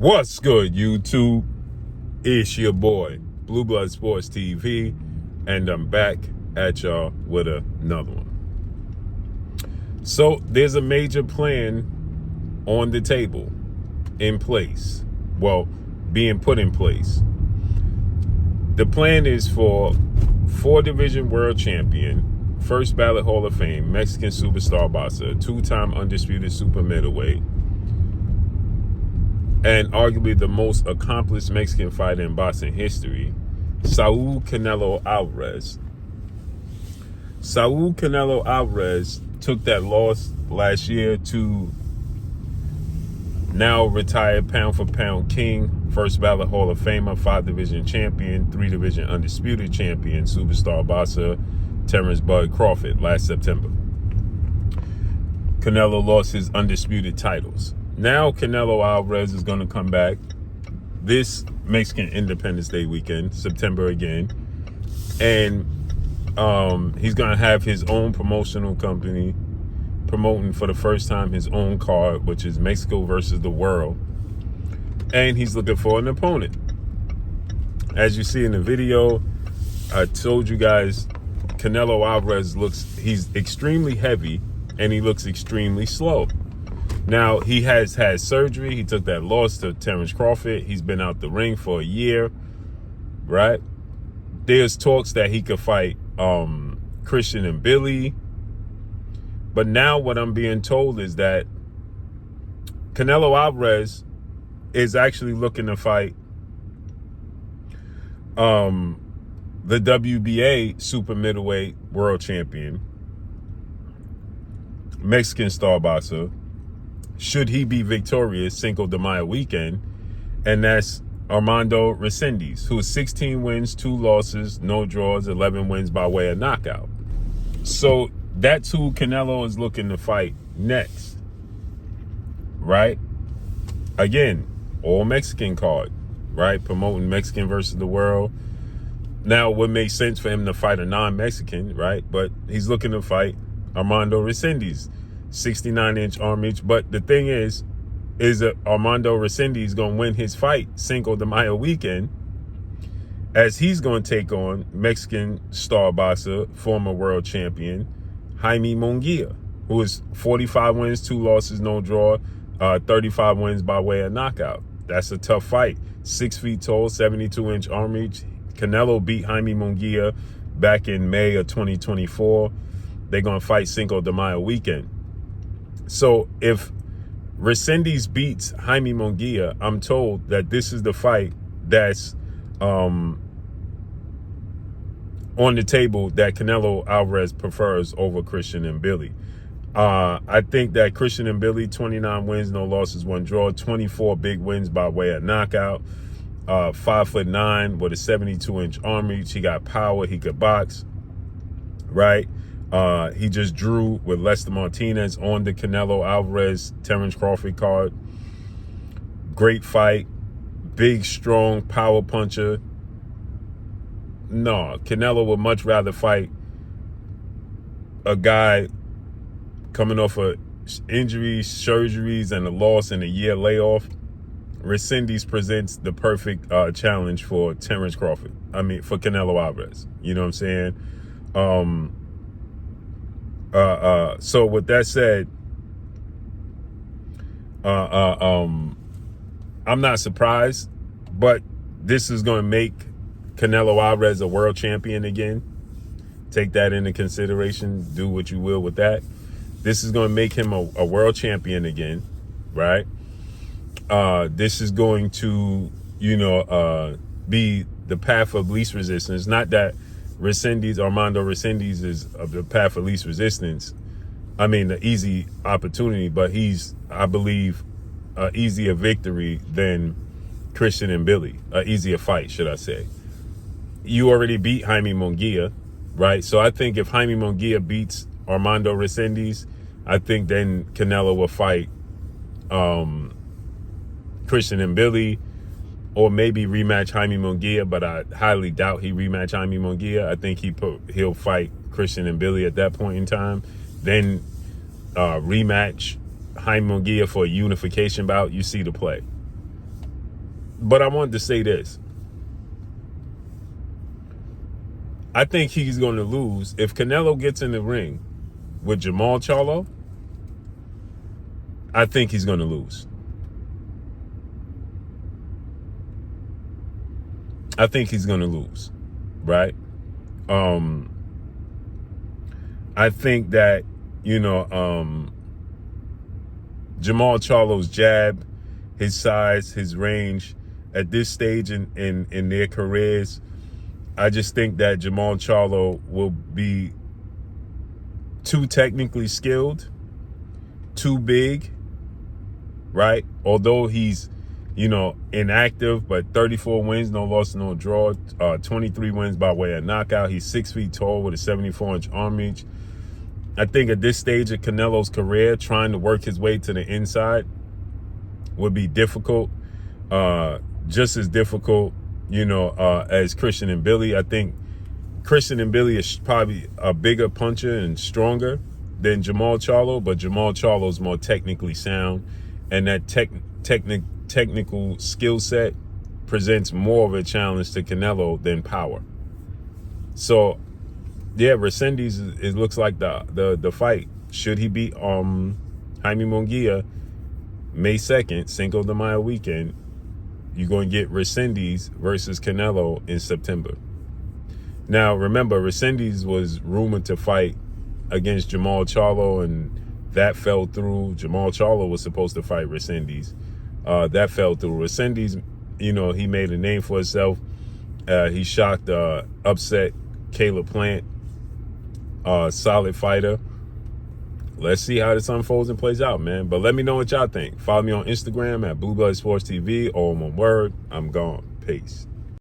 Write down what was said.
What's good, YouTube? It's your boy, Blue Blood Sports TV, and I'm back at y'all with another one. So there's a major plan on the table, in place. Well, being put in place. The plan is for 4-division world champion, first ballot Hall of Fame, Mexican superstar boxer, 2-time undisputed super middleweight, and arguably the most accomplished Mexican fighter in boxing history, Saul Canelo Alvarez. Saul Canelo Alvarez took that loss last year to now retired pound-for-pound king, first ballot Hall of Famer, 5-division champion, 3-division undisputed champion, superstar boxer, Terrence Bud Crawford last September. Canelo lost his undisputed titles. Now Canelo Alvarez is going to come back this Mexican Independence Day weekend, September again, and he's going to have his own promotional company promoting for the first time his own card, which is Mexico versus the world, and he's looking for an opponent. As you see in the video, I told you guys Canelo Alvarez he's extremely heavy and he looks extremely slow. Now, he has had surgery. He took that loss to Terrence Crawford. He's been out the ring for a year, right? There's talks that he could fight Christian and Billy. But now what I'm being told is that Canelo Alvarez is actually looking to fight the WBA super middleweight world champion, Mexican star boxer, should he be victorious Cinco de Mayo weekend, and that's Armando Resendiz, who is 16 wins, 2 losses, no draws, 11 wins by way of knockout. So that's who Canelo is looking to fight next, right? Again, all Mexican card, right? Promoting Mexican versus the world. Now, it would make sense for him to fight a non-Mexican, right? But he's looking to fight Armando Resendiz, 69-inch arm reach. But the thing is that Armando Resendiz going to win his fight Cinco de Mayo weekend, as he's going to take on Mexican star boxer, former world champion, Jaime Munguia, who is 45 wins, 2 losses, no draw, 35 wins by way of knockout. That's a tough fight. 6 feet tall, 72-inch arm reach. Canelo beat Jaime Munguia back in May of 2024. They're going to fight Cinco de Mayo weekend. So if Resendiz beats Jaime Munguia, I'm told that this is the fight that's on the table that Canelo Alvarez prefers over Christian and Billy. I think that Christian and Billy, 29 wins, no losses, 1 draw, 24 big wins by way of knockout. 5'9" with a 72-inch arm reach. He got power. He could box, right? He just drew with Lester Martinez on the Canelo Alvarez Terrence Crawford card. Great fight. Big, strong power puncher. No, Canelo would much rather fight a guy coming off of injuries, surgeries, and a loss and a year layoff. Resendiz presents the perfect challenge for Terrence Crawford. For Canelo Alvarez. You know what I'm saying? So with that said, I'm not surprised, but this is going to make Canelo Alvarez a world champion again. Take that into consideration. Do what you will with that. This is going to make him a world champion again, right? This is going to, be the path of least resistance. Not that Armando Resendiz is of the path of least resistance. The easy opportunity, but he's, I believe, easier victory than Christian and Billy. Easier fight, should I say. You already beat Jaime Munguia, right? So I think if Jaime Munguia beats Armando Resendiz, I think then Canelo will fight Christian and Billy, or maybe rematch Jaime Munguia, but I highly doubt he rematch Jaime Munguia. I think he'll fight Christian and Billy at that point in time. Then rematch Jaime Munguia for a unification bout. You see the play. But I wanted to say this. I think he's going to lose. If Canelo gets in the ring with Jamal Charlo, I think he's going to lose. I think he's going to lose, right? I think that, Jamal Charlo's jab, his size, his range, at this stage in their careers, I just think that Jamal Charlo will be too technically skilled, too big, right? Although he's, inactive, but 34 wins, no loss, no draw, 23 wins by way of knockout. He's 6 feet tall with a 74-inch arm reach. I think at this stage of Canelo's career, trying to work his way to the inside would be difficult, just as difficult, as Christian and Billy. I think Christian and Billy is probably a bigger puncher and stronger than Jamal Charlo, but Jamal Charlo's more technically sound, and that technical skill set presents more of a challenge to Canelo than power. So, yeah, Resendiz, it looks like the fight. Should he beat Jaime Munguia May 2nd, Cinco de Mayo weekend, you're going to get Resendiz versus Canelo in September. Now, remember, Resendiz was rumored to fight against Jamal Charlo, and that fell through. Jamal Charlo was supposed to fight Resendiz. That fell through. Resendiz, he made a name for himself. He shocked, upset Caleb Plant. Solid fighter. Let's see how this unfolds and plays out, man. But let me know what y'all think. Follow me on Instagram at Blue Blood Sports TV. All one word. I'm gone. Peace.